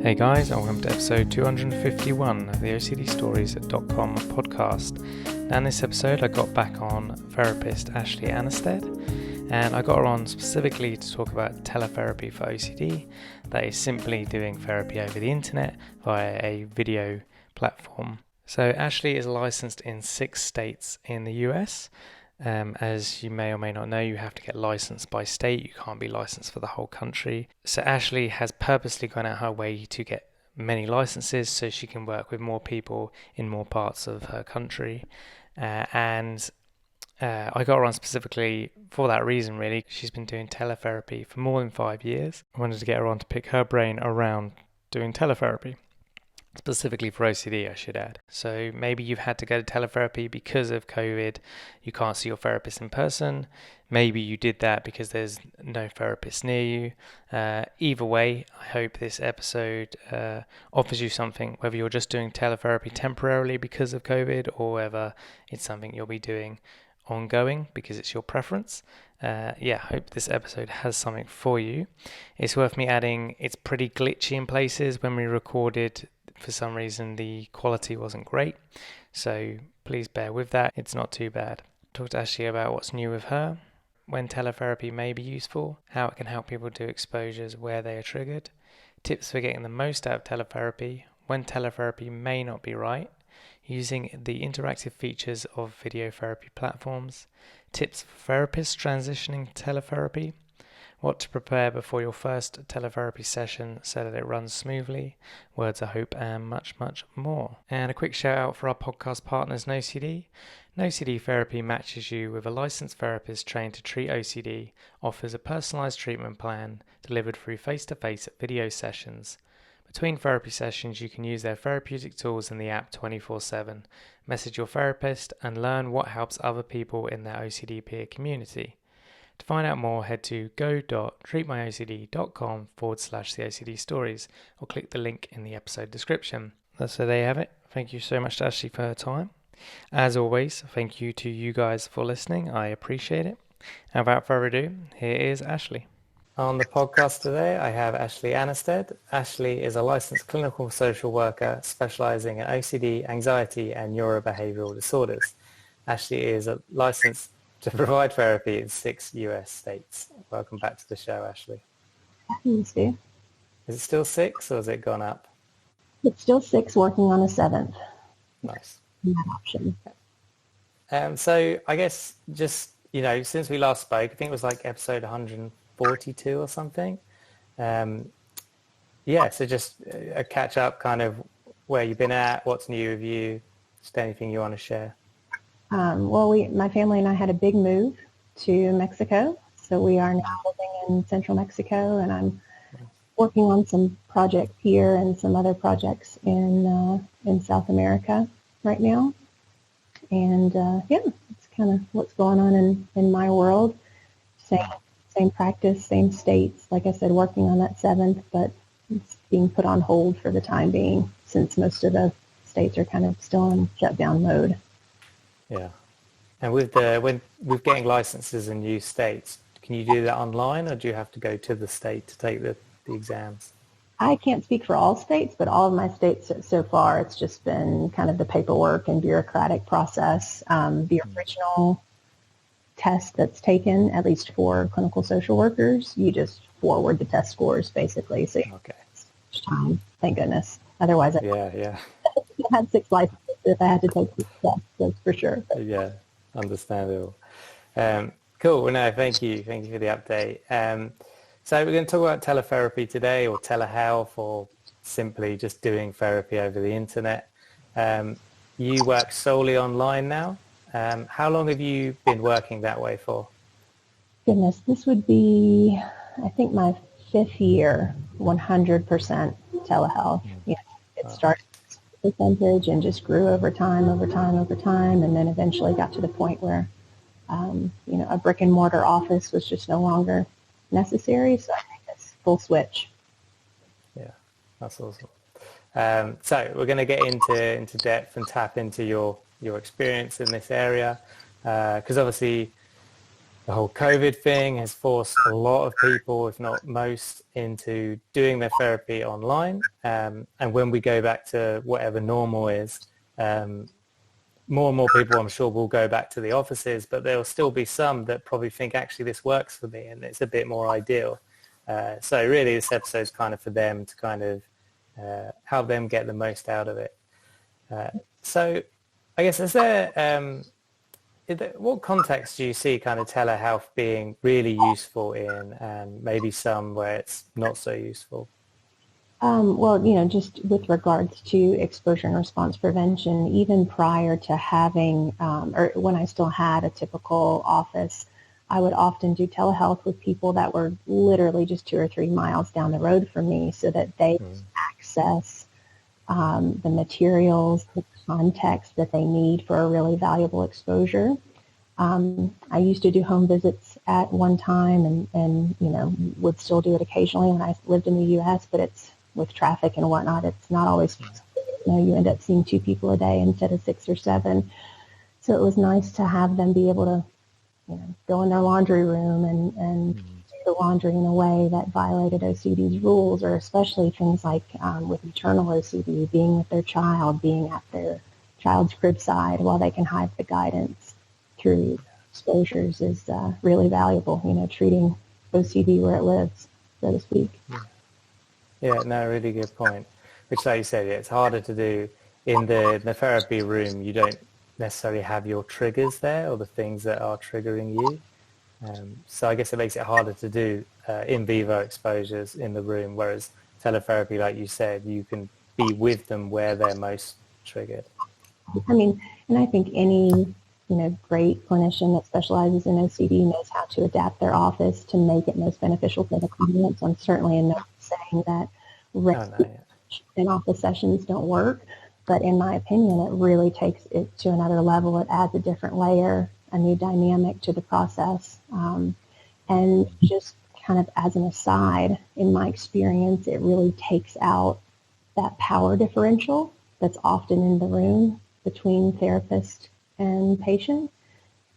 Hey guys, and welcome to episode 251 of the OCDstories.com podcast. Now in this episode I got back on therapist Ashley Annestedt, and I got her on specifically to talk about teletherapy for OCD. That is simply doing therapy over the internet via a video platform. So Ashley is licensed in 6 states in the US. As you may or may not know, you have to get licensed by state. You can't be licensed for the whole country. So Ashley has purposely gone out her way to get many licenses so she can work with more people in more parts of her country. I got her on specifically for that reason, really. She's been doing teletherapy for more than 5 years. I wanted to get her on to pick her brain around doing teletherapy. Specifically for OCD, I should add. So maybe you've had to go to teletherapy because of COVID. You can't see your therapist in person. Maybe you did that because there's no therapist near you. Either way, I hope this episode offers you something, whether you're just doing teletherapy temporarily because of COVID or whether it's something you'll be doing ongoing because it's your preference. I hope this episode has something for you. It's worth me adding, it's pretty glitchy in places. When we recorded, for some reason the quality wasn't great, so please bear with that. It's not too bad. Talk to Ashley about what's new with her, when teletherapy may be useful, how it can help people do exposures where they are triggered, tips for getting the most out of teletherapy, when teletherapy may not be right, using the interactive features of video therapy platforms, tips for therapists transitioning to teletherapy, what to prepare before your first teletherapy session so that it runs smoothly, words of hope, and much, much more. And a quick shout out for our podcast partners, NoCD. NoCD Therapy matches you with a licensed therapist trained to treat OCD, offers a personalised treatment plan delivered through face-to-face video sessions. Between therapy sessions, you can use their therapeutic tools in the app 24/7, message your therapist, and learn what helps other people in their OCD peer community. To find out more, head to go.treatmyocd.com/the OCD stories or click the link in the episode description. So there you have it. Thank you so much to Ashley for her time. As always, thank you to you guys for listening. I appreciate it. And without further ado, here is Ashley. On the podcast today, I have Ashley Annestedt. Ashley is a licensed clinical social worker specializing in OCD, anxiety, and neurobehavioral disorders. Ashley is a licensed to provide therapy in 6 US states. Welcome back to the show, Ashley. Thanks, Steve. Is it still 6 or has it gone up? It's still 6, working on a 7th. Nice. Option. So I guess just, since we last spoke, I think it was like episode 142 or something. So just a catch up, kind of where you've been at, what's new with you, just anything you want to share. My family and I had a big move to Mexico, so we are now living in central Mexico, and I'm working on some projects here and some other projects in South America right now. And it's kind of what's going on in my world. Same practice, same states. Like I said, working on that 7th, but it's being put on hold for the time being since most of the states are kind of still in shutdown mode. Yeah. And with getting licenses in new states, can you do that online or do you have to go to the state to take the exams? I can't speak for all states, but all of my states so far, it's just been kind of the paperwork and bureaucratic process. The original test that's taken, at least for clinical social workers, you just forward the test scores basically. So okay. Time, thank goodness. Otherwise, I had 6 licenses if I had to take this test, that's for sure. Yeah, understandable. Cool. Well, no, thank you for the update. So we're going to talk about teletherapy today, or telehealth, or simply just doing therapy over the internet. You work solely online now. How long have you been working that way for? Goodness, this would be, I think, my 5th year, 100% telehealth. It started percentage and just grew over time, and then eventually got to the point where, a brick and mortar office was just no longer necessary. So I think it's full switch. Yeah, that's awesome. So we're going to get into depth and tap into your experience in this area, because obviously the whole COVID thing has forced a lot of people, if not most, into doing their therapy online. And when we go back to whatever normal is, more and more people, I'm sure, will go back to the offices, but there will still be some that probably think, actually, this works for me and it's a bit more ideal. So really, this episode's kind of for them to kind of help them get the most out of it. So I guess, what context do you see kind of telehealth being really useful in, and maybe some where it's not so useful? Well, just with regards to exposure and response prevention, even prior to having, or when I still had a typical office, I would often do telehealth with people that were literally just 2 or 3 miles down the road from me so that they could access the materials, the context that they need for a really valuable exposure. I used to do home visits at one time and would still do it occasionally when I lived in the U.S., but it's with traffic and whatnot, it's not always possible. You end up seeing 2 people a day instead of 6 or 7. So it was nice to have them be able to, go in their laundry room and do the laundry in a way that violated OCD's rules, or especially things like with maternal OCD, being with their child, being at their child's crib side while they can hide the guidance through exposures is really valuable, treating OCD where it lives, so to speak. Yeah, no, really good point. Which, like you said, it's harder to do in the therapy room. You don't necessarily have your triggers there or the things that are triggering you. So I guess it makes it harder to do in vivo exposures in the room, whereas teletherapy, like you said, you can be with them where they're most triggered. I mean, and I think any, great clinician that specializes in OCD knows how to adapt their office to make it most beneficial for the client. So I'm certainly not saying that in office sessions don't work, but in my opinion, it really takes it to another level. It adds a different layer, a new dynamic to the process. And just kind of as an aside, in my experience, it really takes out that power differential that's often in the room between therapist and patient.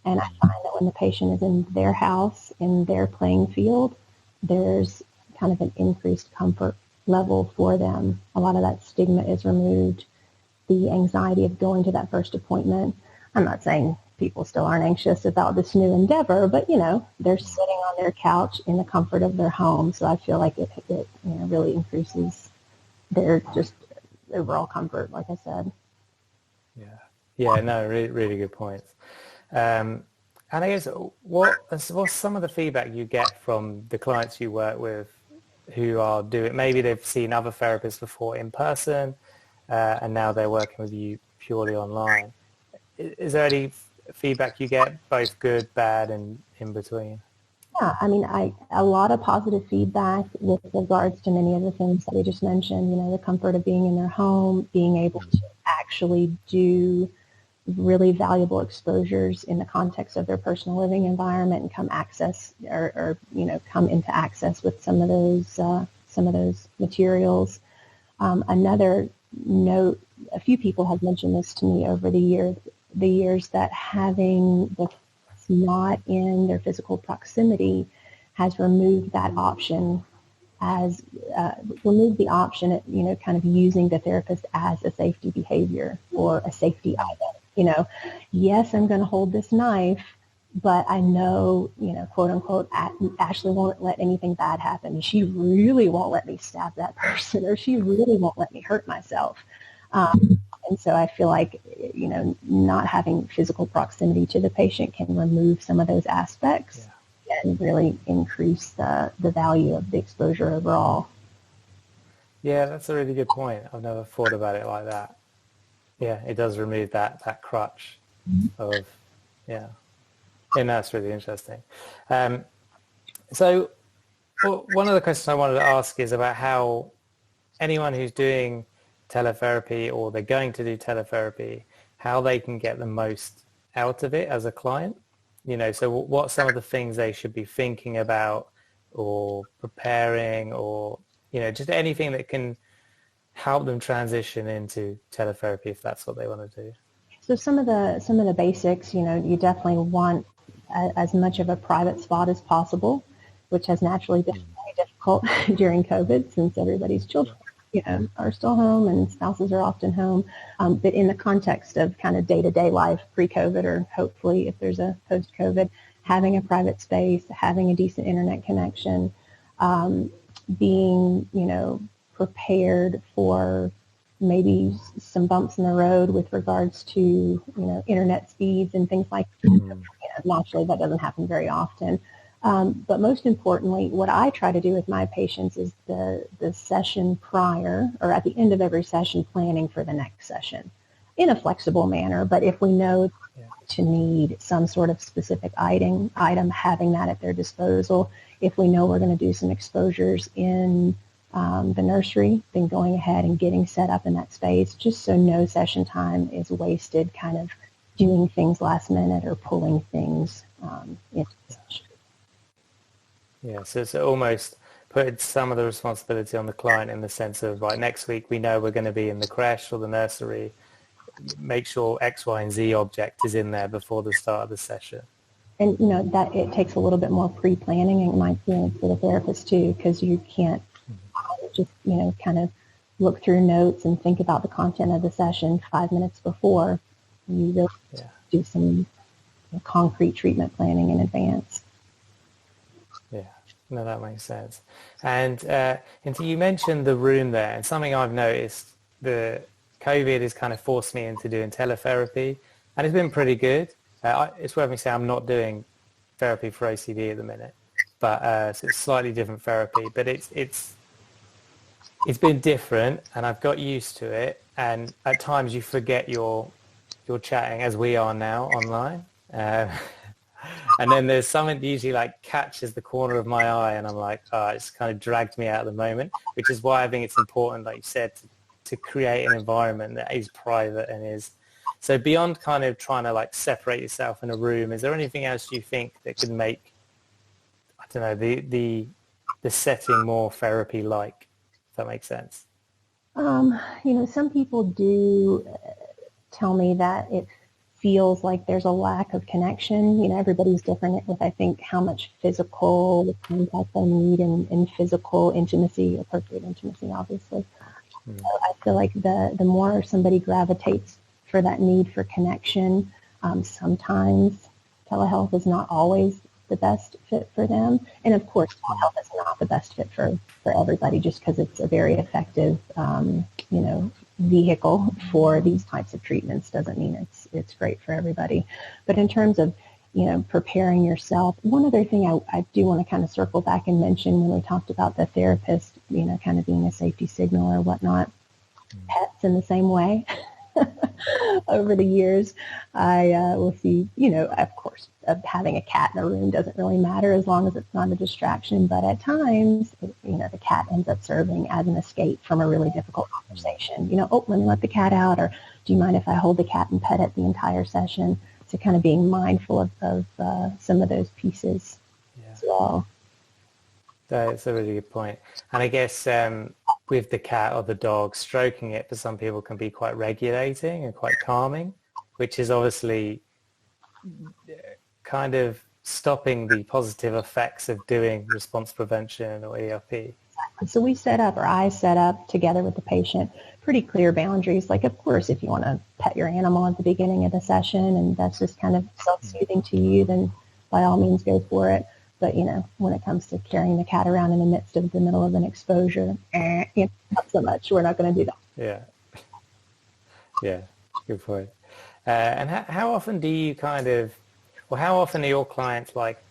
And I find that when the patient is in their house, in their playing field, there's kind of an increased comfort level for them. A lot of that stigma is removed. The anxiety of going to that first appointment. I'm not saying people still aren't anxious about this new endeavor, but they're sitting on their couch in the comfort of their home. So I feel like it really increases their just overall comfort, like I said. Yeah, no, really, really good points. And I guess what's some of the feedback you get from the clients you work with who are doing, maybe they've seen other therapists before in person and now they're working with you purely online. Is there any feedback you get, both good, bad, and in between? Yeah, I mean, a lot of positive feedback with regards to many of the things that we just mentioned, the comfort of being in their home, being able to actually do really valuable exposures in the context of their personal living environment and come come into access with some of those materials. Another note, a few people have mentioned this to me over the years that having the not in their physical proximity has removed that option remove the option at, kind of using the therapist as a safety behavior or a safety item. Yes, I'm going to hold this knife, but I know, quote unquote, Ashley won't let anything bad happen. She really won't let me stab that person, or she really won't let me hurt myself. And so I feel like, not having physical proximity to the patient can remove some of those aspects and really increase the value of the exposure overall. Yeah, that's a really good point. I've never thought about it like that. Yeah, it does remove that crutch of, and that's really interesting. So one of the questions I wanted to ask is about how anyone who's doing teletherapy or they're going to do teletherapy, how they can get the most out of it as a client. So what are some of the things they should be thinking about or preparing, or, just anything that can help them transition into teletherapy if that's what they want to do? So some of the basics, you definitely want as much of a private spot as possible, which has naturally been very difficult during COVID since everybody's children, are still home and spouses are often home. But in the context of kind of day-to-day life pre-COVID, or hopefully if there's a post-COVID, having a private space, having a decent internet connection, being, prepared for maybe some bumps in the road with regards to, internet speeds and things like that. Naturally, that doesn't happen very often. But most importantly, what I try to do with my patients is the session prior, or at the end of every session, planning for the next session in a flexible manner. But if we know to need some sort of specific item, having that at their disposal. If we know we're going to do some exposures in the nursery, then going ahead and getting set up in that space, just so no session time is wasted kind of doing things last minute or pulling things into the session. Yeah, so it's almost put some of the responsibility on the client in the sense of, right, next week we know we're going to be in the creche or the nursery. Make sure X, Y, and Z object is in there before the start of the session. And, that it takes a little bit more pre-planning, and it might be for the therapist too, because you can't just, kind of look through notes and think about the content of the session 5 minutes before. You really do some concrete treatment planning in advance. Yeah, no, that makes sense. And you mentioned the room there, and something I've noticed, the COVID has kind of forced me into doing teletherapy, and it's been pretty good. It's worth me saying I'm not doing therapy for OCD at the minute, but so it's slightly different therapy. But it's been different, and I've got used to it. And at times you forget you're chatting, as we are now online. And then there's something that usually like catches the corner of my eye, and I'm like, it's kind of dragged me out at the moment, which is why I think it's important, like you said, to create an environment that is private and is. So beyond kind of trying to like separate yourself in a room, is there anything else you think that could make, I don't know, the setting more therapy-like, if that makes sense? Some people do tell me that it feels like there's a lack of connection. Everybody's different with, I think, how much physical contact they need and physical intimacy, appropriate intimacy, obviously. So I feel like the more somebody gravitates for that need for connection, sometimes telehealth is not always the best fit for them. And of course, telehealth is not the best fit for everybody, just because it's a very effective, vehicle for these types of treatments doesn't mean it's great for everybody. But in terms of, preparing yourself, one other thing I do want to kind of circle back and mention when we talked about the therapist, kind of being a safety signal or whatnot, pets in the same way. Over the years, I will see, of course, having a cat in a room doesn't really matter as long as it's not a distraction. But at times, the cat ends up serving as an escape from a really difficult conversation. Let me let the cat out, or do you mind if I hold the cat and pet it the entire session? So kind of being mindful of some of those pieces as well. That's a really good point. And I guess with the cat or the dog, stroking it for some people can be quite regulating and quite calming, which is obviously kind of stopping the positive effects of doing response prevention or ERP. So I set up together with the patient pretty clear boundaries. Like, of course, if you want to pet your animal at the beginning of the session and that's just kind of self-soothing to you, then by all means go for it. But, when it comes to carrying the cat around in the midst of the middle of an exposure, not so much. We're not going to do that. Yeah, good point. And how often do you how often are your clients like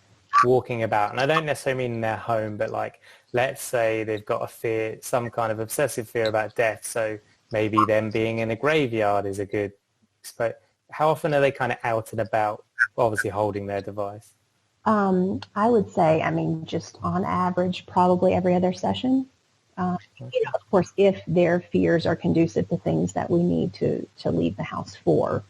walking about? And I don't necessarily mean in their home, but like, let's say they've got a fear, some kind of obsessive fear about death. So maybe them being in a graveyard is a good, but how often are they kind of out and about, obviously holding their device? I would say, just on average, probably every other session. Of course, if their fears are conducive to things that we need to leave the house for,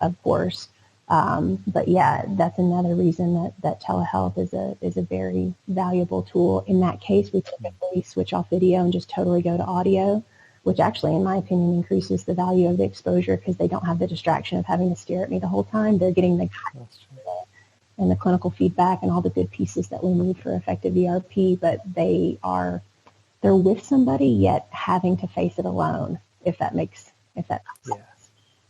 of course. But yeah, that's another reason that telehealth is a very valuable tool. In that case, we typically switch off video and just totally go to audio, which actually, in my opinion, increases the value of the exposure because they don't have the distraction of having to stare at me the whole time. They're getting the and the clinical feedback and all the good pieces that we need for effective ERP, but they're with somebody yet having to face it alone, if that makes sense.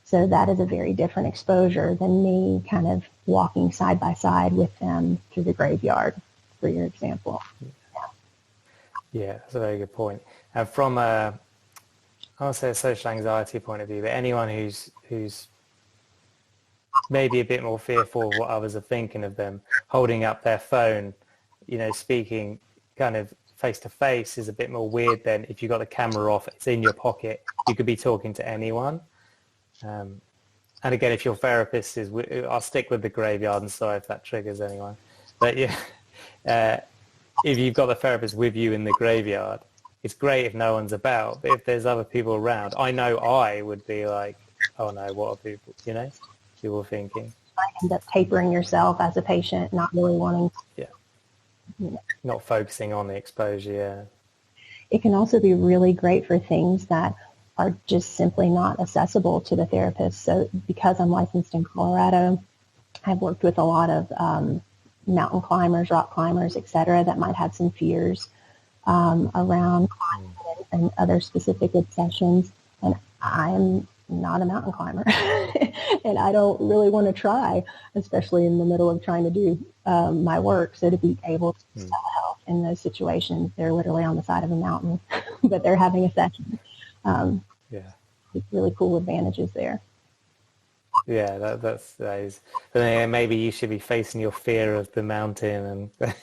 So that is a very different exposure than me kind of walking side by side with them through the graveyard, for your example. Yeah, that's a very good point. And from I would say a social anxiety point of view, but anyone who's maybe a bit more fearful of what others are thinking of them, holding up their phone, speaking kind of face to face is a bit more weird than if you got the camera off, it's in your pocket, you could be talking to anyone. And again, if your therapist is, I'll stick with the graveyard, and sorry if that triggers anyone, but yeah, if you've got the therapist with you in the graveyard, it's great if no one's about, but if there's other people around, I know I would be like, oh no, what are people, people thinking? I end up tapering yourself as a patient, not really wanting to, not focusing on the exposure. Yeah. It can also be really great for things that are just simply not accessible to the therapist. So because I'm licensed in Colorado, I've worked with a lot of mountain climbers, rock climbers, et cetera, that might have some fears around climbing and other specific obsessions. And I'm not a mountain climber and I don't really want to try, especially in the middle of trying to do my work. So to be able to help in those situations, they're literally on the side of a mountain, but they're having a session. Really cool advantages there. Yeah, that is. But then maybe you should be facing your fear of the mountain. And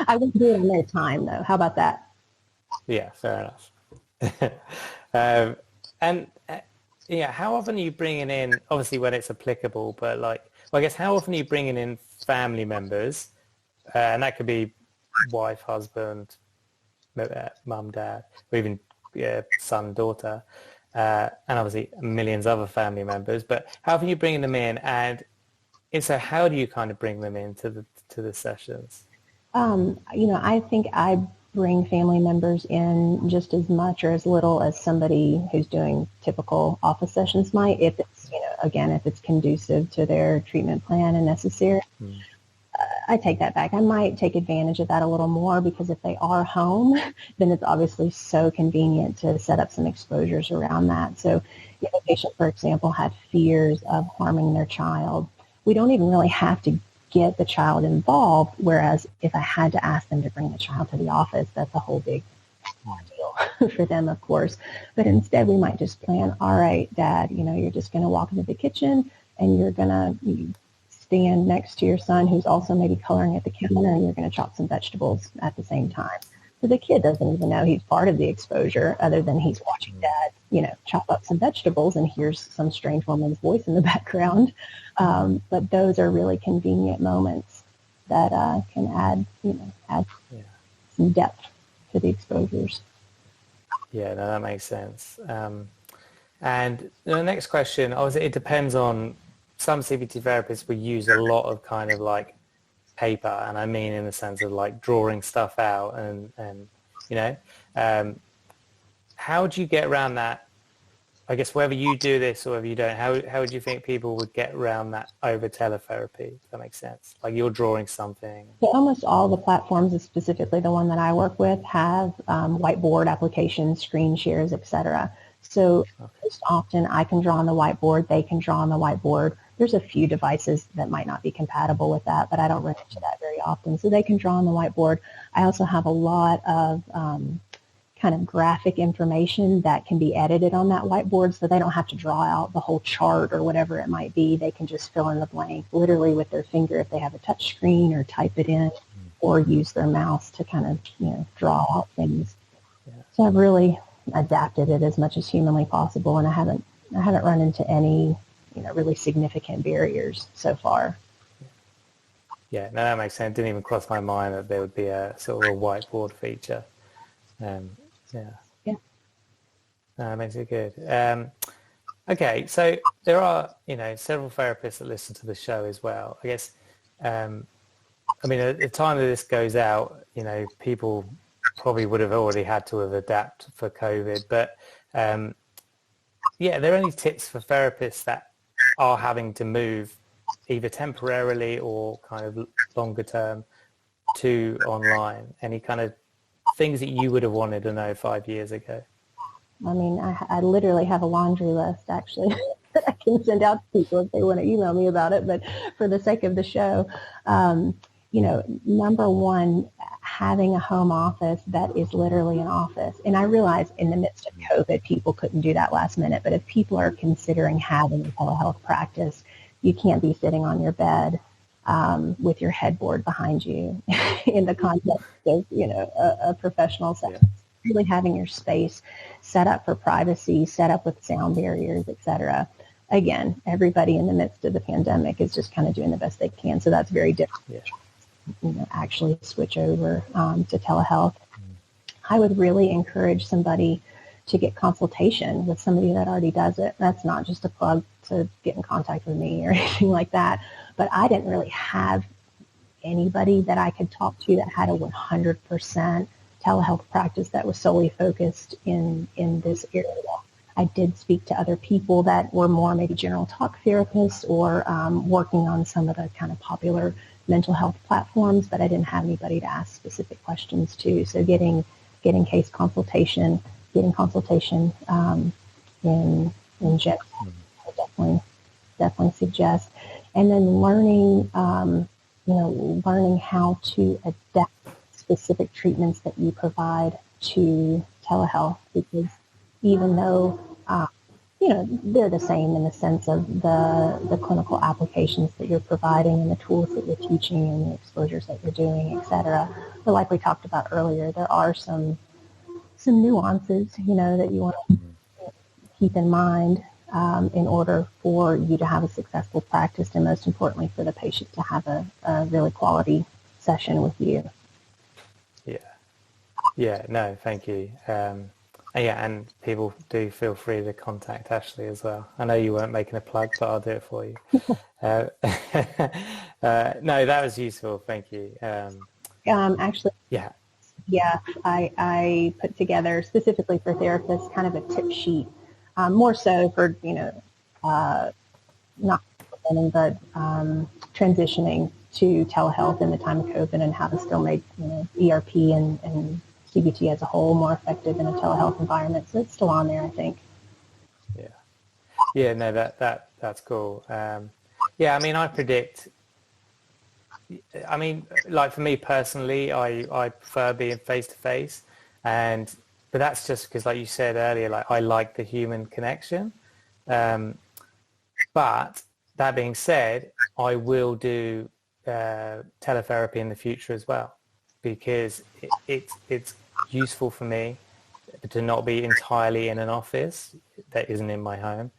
I wouldn't do it on their time, though. How about that? Yeah, fair enough. And how often are you bringing in, obviously when it's applicable, but I guess how often are you bringing in family members? And that could be wife, husband, mum, dad, or even son, daughter, and obviously millions of other family members. But how often are you bringing them in? And so how do you kind of bring them into the sessions? I think I bring family members in just as much or as little as somebody who's doing typical office sessions might, if it's, if it's conducive to their treatment plan and necessary. I take that back. I might take advantage of that a little more because if they are home, then it's obviously so convenient to set up some exposures around that. So if a patient, for example, had fears of harming their child, we don't even really have to get the child involved, whereas if I had to ask them to bring the child to the office, that's a whole big deal for them, of course. But instead, we might just plan, all right, Dad, you're just going to walk into the kitchen and you're going to stand next to your son who's also maybe coloring at the counter, and you're going to chop some vegetables at the same time. So the kid doesn't even know he's part of the exposure other than he's watching Dad, chop up some vegetables and hears some strange woman's voice in the background. But those are really convenient moments that can add some depth to the exposures. Yeah, no, that makes sense. And the next question, obviously, it depends on, some CBT therapists will use a lot of kind of like paper, and I mean in the sense of like drawing stuff out and how do you get around that? I guess whether you do this or whether you don't, how would you think people would get around that over teletherapy, if that makes sense? Like you're drawing something. So almost all the platforms, specifically the one that I work with, have whiteboard applications, screen shares, etc. So most often I can draw on the whiteboard, they can draw on the whiteboard. There's a few devices that might not be compatible with that, but I don't run into that very often. So they can draw on the whiteboard. I also have a lot of kind of graphic information that can be edited on that whiteboard, so they don't have to draw out the whole chart or whatever it might be. They can just fill in the blank literally with their finger if they have a touch screen, or type it in, or use their mouse to kind of draw out things. So I've really adapted it as much as humanly possible, and I haven't run into any really significant barriers so far. Yeah, no, that makes sense. It didn't even cross my mind that there would be a sort of a whiteboard feature. Yeah. That makes it good. Okay, so there are, several therapists that listen to the show as well. I guess, at the time that this goes out, people probably would have already had to have adapted for COVID. But, are there any tips for therapists that are having to move either temporarily or kind of longer term to online? Any kind of things that you would have wanted to know 5 years ago? I mean, I literally have a laundry list, actually, that I can send out to people if they want to email me about it. But for the sake of the show, number one, having a home office that is literally an office. And I realize in the midst of COVID, people couldn't do that last minute. But if people are considering having a telehealth practice, you can't be sitting on your bed with your headboard behind you in the context of, a professional setting. Yeah. Really having your space set up for privacy, set up with sound barriers, etc. Again, everybody in the midst of the pandemic is just kind of doing the best they can. So that's very different. Yeah. Actually switch over to telehealth. I would really encourage somebody to get consultation with somebody that already does it. That's not just a plug to get in contact with me or anything like that. But I didn't really have anybody that I could talk to that had a 100% telehealth practice that was solely focused in this area. I did speak to other people that were more maybe general talk therapists or working on some of the kind of popular mental health platforms, but I didn't have anybody to ask specific questions to. So getting case consultation, in general, I definitely suggest. And then learning how to adapt specific treatments that you provide to telehealth, because even though they're the same in the sense of the clinical applications that you're providing and the tools that you're teaching and the exposures that you're doing, etc. But like we talked about earlier, there are some nuances, that you want to keep in mind in order for you to have a successful practice, and most importantly for the patient to have a really quality session with you. Yeah, no, thank you. And people do feel free to contact Ashley as well. I know you weren't making a plug, but I'll do it for you. No, that was useful. Thank you. Actually, I put together specifically for therapists kind of a tip sheet, more so for, not but transitioning to telehealth in the time of COVID and how to still make ERP and CBT as a whole more effective in a telehealth environment. So it's still on there, I think. Yeah, no, that's cool. I mean, I predict. I mean, like for me personally, I prefer being face to face, but that's just because, like you said earlier, like I like the human connection. But that being said, I will do teletherapy in the future as well, because it's useful for me to not be entirely in an office that isn't in my home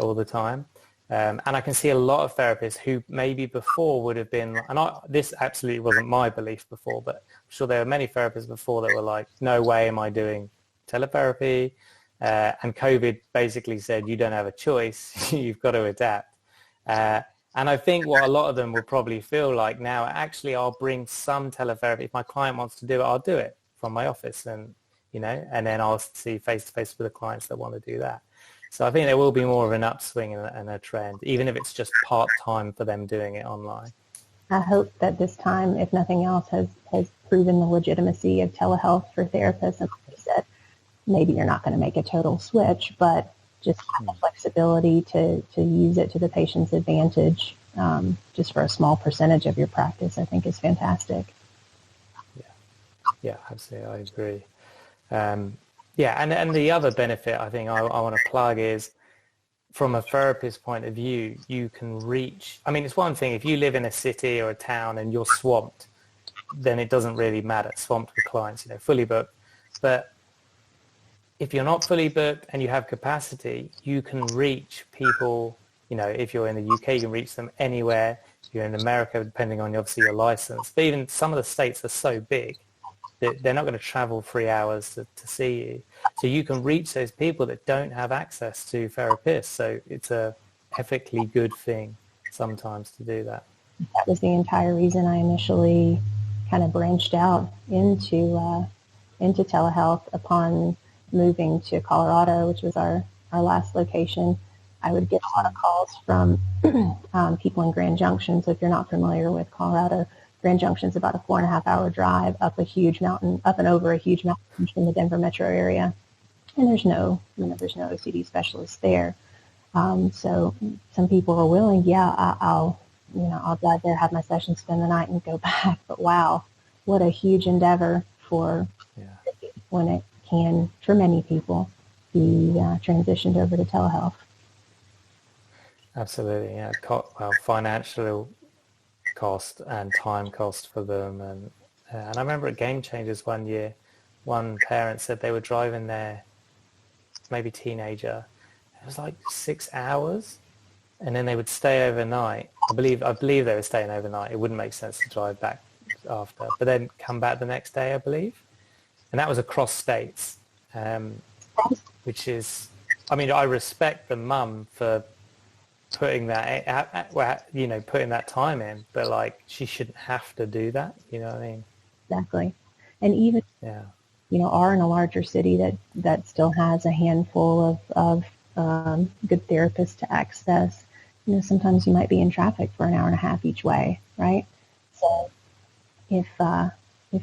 all the time. And I can see a lot of therapists who maybe before would have been, this absolutely wasn't my belief before, but I'm sure there were many therapists before that were like, no way am I doing teletherapy. And COVID basically said, you don't have a choice, you've got to adapt. And I think what a lot of them will probably feel like now, actually, I'll bring some teletherapy. If my client wants to do it, I'll do it from my office, and then I'll see face-to-face with the clients that want to do that. So I think there will be more of an upswing and a trend, even if it's just part-time for them doing it online. I hope that this time, if nothing else, has proven the legitimacy of telehealth for therapists. And like you said, maybe you're not going to make a total switch, but just have the flexibility to use it to the patient's advantage, just for a small percentage of your practice, I think is fantastic. Yeah, absolutely, I agree. And the other benefit I think I want to plug is, from a therapist point of view, you can reach, I mean, it's one thing if you live in a city or a town and you're swamped, then it doesn't really matter, swamped with clients, fully booked. But if you're not fully booked and you have capacity, you can reach people, if you're in the UK, you can reach them anywhere. If you're in America, depending on obviously your license. But even some of the states are so big that they're not going to travel 3 hours to see you. So you can reach those people that don't have access to therapists. So it's a ethically good thing sometimes to do that. That was the entire reason I initially kind of branched out into telehealth upon moving to Colorado, which was our last location. I would get a lot of calls from people in Grand Junction. So if you're not familiar with Colorado, Grand Junction's about a 4.5 hour drive up a huge mountain, up and over a huge mountain in the Denver metro area. And there's no OCD specialist there. So some people are willing, I'll drive there, have my session, spend the night, and go back. But wow, what a huge endeavor when it can, for many people, be transitioned over to telehealth. Absolutely, yeah. Well, financial cost and time cost for them, and I remember at Game Changers one year, one parent said they were driving their maybe teenager. It was like 6 hours, and then they would stay overnight. I believe they were staying overnight. It wouldn't make sense to drive back after, but then come back the next day, I believe, and that was across states, which is, I mean, I respect the mum for putting that, putting that time in, but like, she shouldn't have to do that. You know what I mean? Exactly. And even, are in a larger city that still has a handful of good therapists to access. Sometimes you might be in traffic for an hour and a half each way, right? So if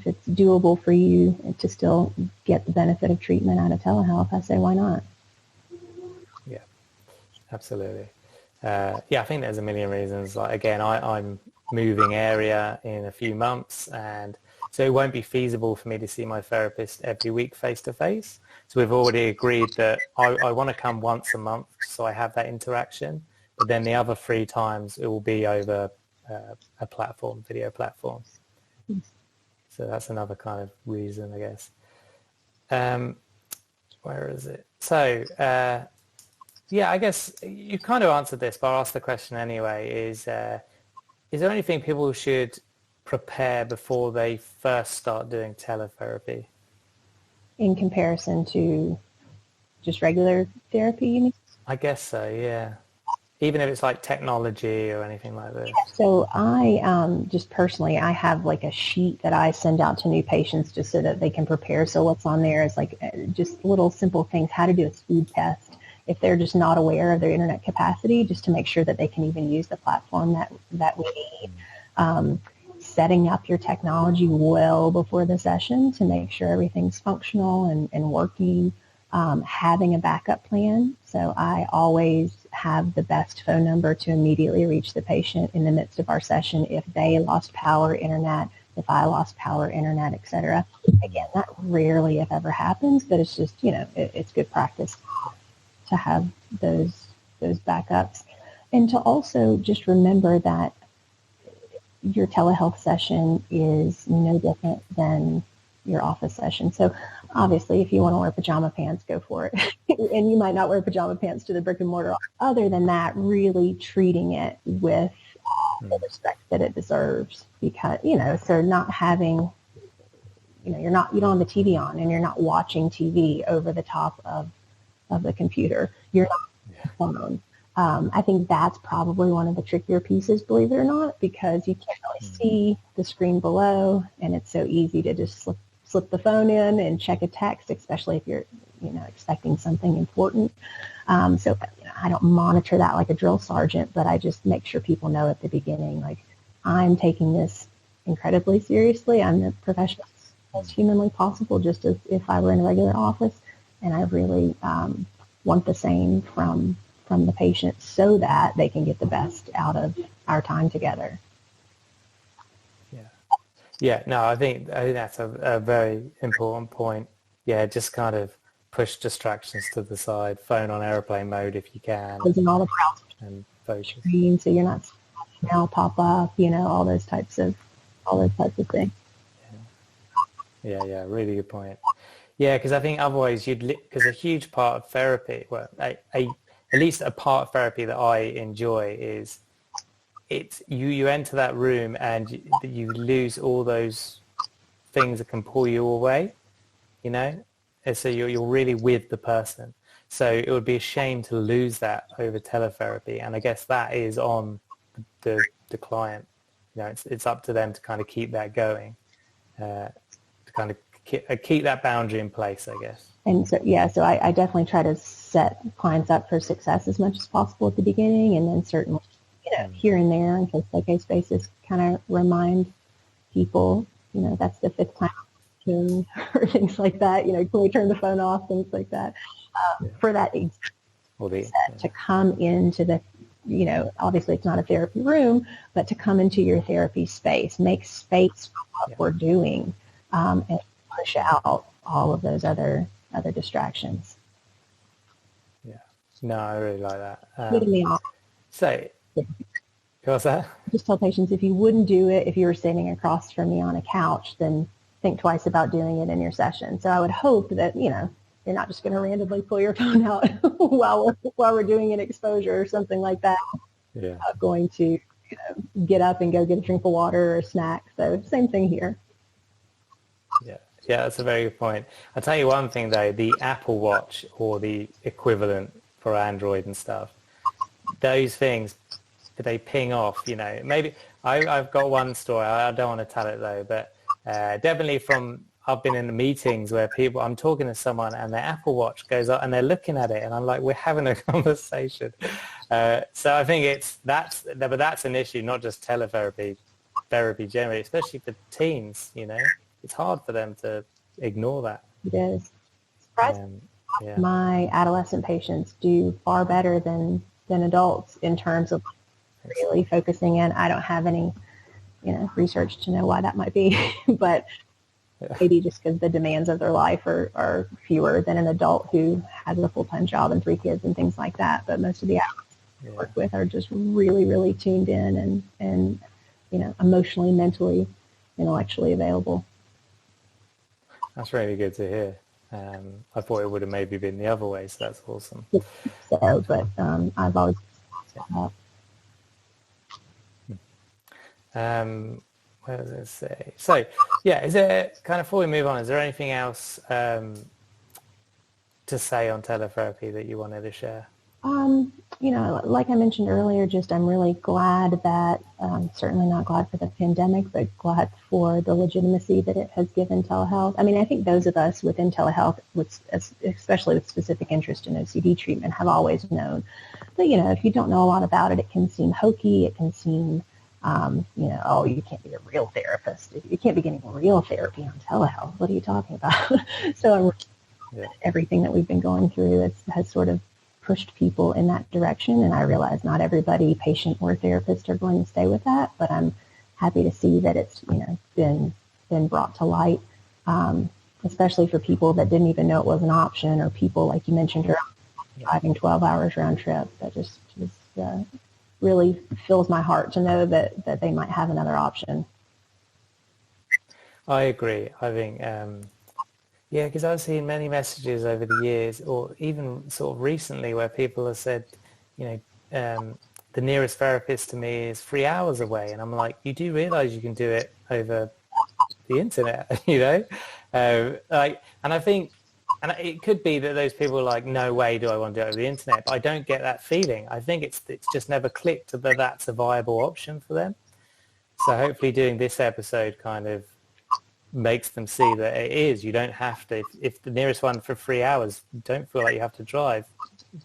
it's doable for you to still get the benefit of treatment out of telehealth, I say why not? Yeah, absolutely. I think there's a million reasons. Like, again, I'm moving area in a few months, and so it won't be feasible for me to see my therapist every week face to face. So we've already agreed that I want to come once a month, so I have that interaction. But then the other 3 times it will be over a video platform. So that's another kind of reason, I guess. Where is it? So, I guess you kind of answered this, but I'll ask the question anyway. Is there anything people should prepare before they first start doing teletherapy? In comparison to just regular therapy, you mean? I guess so, yeah. Even if it's like technology or anything like this. So I just personally, I have like a sheet that I send out to new patients just so that they can prepare. So what's on there is like just little simple things, how to do a speed test if they're just not aware of their internet capacity, just to make sure that they can even use the platform that we need. Setting up your technology well before the session to make sure everything's functional and working. Having a backup plan. So I always have the best phone number to immediately reach the patient in the midst of our session if they lost power, internet, if I lost power, internet, etc. Again, that rarely, if ever, happens, but it's just, it's good practice to have those backups. And to also just remember that your telehealth session is no different than your office session. So obviously, if you want to wear pajama pants, go for it. And you might not wear pajama pants to the brick and mortar. Other than that, really treating it with the respect that it deserves, because, so not having, you don't have the TV on and you're not watching TV over the top of the computer. You're not on the phone. I think that's probably one of the trickier pieces, believe it or not, because you can't really see the screen below, and it's so easy to just slip the phone in and check a text, especially if you're, expecting something important. So I don't monitor that like a drill sergeant, but I just make sure people know at the beginning, like, I'm taking this incredibly seriously. I'm a professional as humanly possible, just as if I were in a regular office, and I really want the same from the patient so that they can get the best out of our time together. Yeah, no, I think that's a very important point. Yeah, just kind of push distractions to the side, phone on airplane mode if you can. Closing all the browser and focus. screen so you're not seeing email pop up, all those types of things. Yeah, really good point. Yeah, because I think otherwise because a huge part of therapy, well, at least a part of therapy that I enjoy is it's you enter that room and you lose all those things that can pull you away, and so you're really with the person. So it would be a shame to lose that over teletherapy, and I guess that is on the client. It's up to them to kind of keep that going, to kind of keep that boundary in place, I guess. And so, yeah, so I definitely try to set clients up for success as much as possible at the beginning, and then certainly, here and there, on case-by-case basis, kind of remind people, that's the fifth time or things like that, can we turn the phone off, things like that, for that to come into the, obviously it's not a therapy room, but to come into your therapy space, make space for what we're doing, and push out all of those other distractions. Yeah. No, I really like that. So, what's that? Just tell patients, if you wouldn't do it, if you were sitting across from me on a couch, then think twice about doing it in your session. So I would hope that, you're not just going to randomly pull your phone out while we're doing an exposure or something like that. Yeah. Not going to get up and go get a drink of water or a snack. So same thing here. Yeah, that's a very good point. I'll tell you one thing though, the Apple Watch or the equivalent for Android and stuff, those things, they ping off, maybe I've got one story, I don't want to tell it though, but definitely I've been in the meetings where I'm talking to someone and their Apple Watch goes up and they're looking at it and I'm like, we're having a conversation. So I think that's an issue, not just therapy generally, especially for teens, It's hard for them to ignore that. It is. My adolescent patients do far better than adults in terms of really focusing in. I don't have any, research to know why that might be, but maybe just because the demands of their life are fewer than an adult who has a full-time job and 3 kids and things like that. But most of the adults I work with are just really, really tuned in and emotionally, mentally, intellectually available. That's really good to hear. I thought it would have maybe been the other way, so that's awesome. So, but I've always what was I going to say? So, is there, kind of before we move on, is there anything else to say on teletherapy that you wanted to share? Like I mentioned earlier, I'm really glad that, certainly not glad for the pandemic, but glad for the legitimacy that it has given telehealth. I mean, I think those of us within telehealth, especially with specific interest in OCD treatment, have always known that, if you don't know a lot about it, it can seem hokey, it can seem, you can't be a real therapist. You can't be getting real therapy on telehealth. What are you talking about? So everything that we've been going through has sort of pushed people in that direction, and I realize not everybody, patient or therapist, are going to stay with that, but I'm happy to see that it's been brought to light, especially for people that didn't even know it was an option, or people like you mentioned earlier, driving 12 hours round trip. That just really fills my heart to know that they might have another option. I agree. I think because I've seen many messages over the years, or even sort of recently, where people have said, the nearest therapist to me is 3 hours away, and I'm like, you do realize you can do it over the internet, and I think, and it could be that those people are like, no way do I want to do it over the internet, but I don't get that feeling. I think it's just never clicked that that's a viable option for them. So hopefully doing this episode kind of makes them see that it is. You don't have to, if the nearest one for 3 hours, don't feel like you have to drive,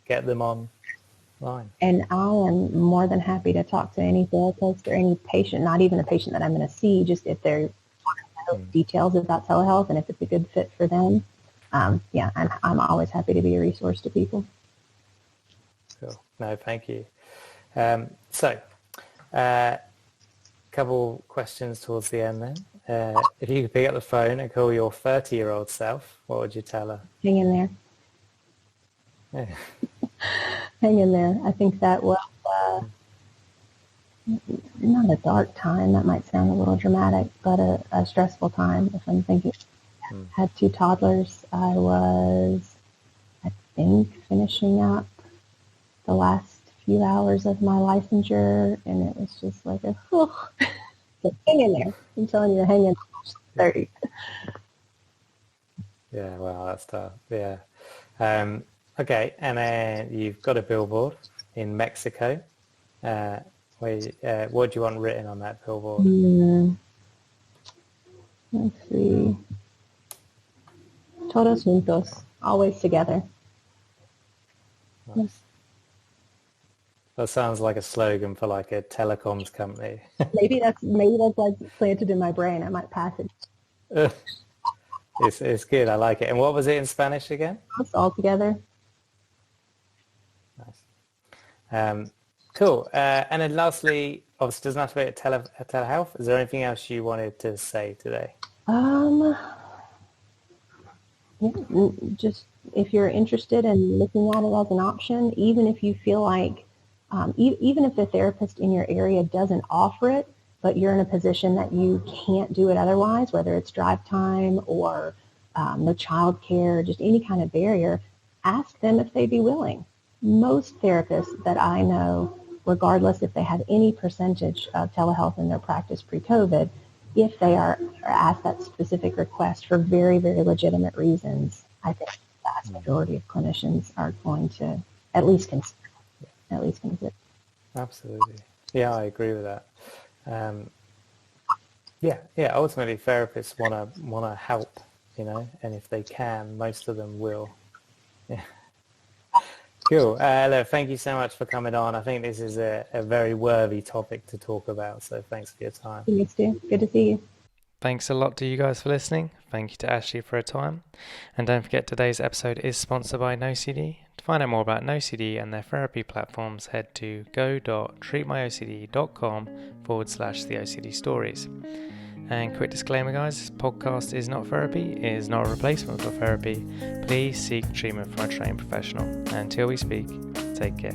get them online. And I am more than happy to talk to any therapist or any patient, not even a patient that I'm going to see, just if they're details about telehealth and if it's a good fit for them. I'm always happy to be a resource to people. Cool. No, thank you. Couple questions towards the end then. If you could pick up the phone and call your 30-year-old self, what would you tell her? Hang in there. Yeah. Hang in there. I think that was not a dark time. That might sound a little dramatic, but a stressful time, if I'm thinking. Had 2 toddlers. I was, I think, finishing up the last few hours of my licensure, and it was just like so hang in there. I'm telling you, hang in there. 30. Yeah, well, that's tough. Yeah. Okay, and then you've got a billboard in Mexico. What do you want written on that billboard? Let's see. Todos juntos, always together. Nice. That sounds like a slogan for like a telecoms company. Maybe that's like planted in my brain. I might pass it. It's good. I like it. And what was it in Spanish again? All together. Nice. Cool. And then lastly, obviously doesn't have to be a telehealth. Is there anything else you wanted to say today? Just if you're interested in looking at it as an option, even if you feel like, even if the therapist in your area doesn't offer it, but you're in a position that you can't do it otherwise, whether it's drive time or no child care, just any kind of barrier, ask them if they'd be willing. Most therapists that I know, regardless if they have any percentage of telehealth in their practice pre-COVID, if they are asked that specific request for very, very legitimate reasons, I think the vast majority of clinicians are going to at least consider. Absolutely. Yeah, I agree with that. Yeah. Ultimately, therapists want to help, and if they can, most of them will. Yeah. Cool. Look, thank you so much for coming on. I think this is a very worthy topic to talk about. So thanks for your time. Thanks, Stu. Good to see you. Thanks a lot to you guys for listening. Thank you to Ashley for her time. And don't forget, today's episode is sponsored by NoCD. To find out more about NoCD and their therapy platforms, head to go.treatmyocd.com/the OCD stories. And quick disclaimer, guys, this podcast is not therapy, it is not a replacement for therapy. Please seek treatment from a trained professional. Until we speak, take care.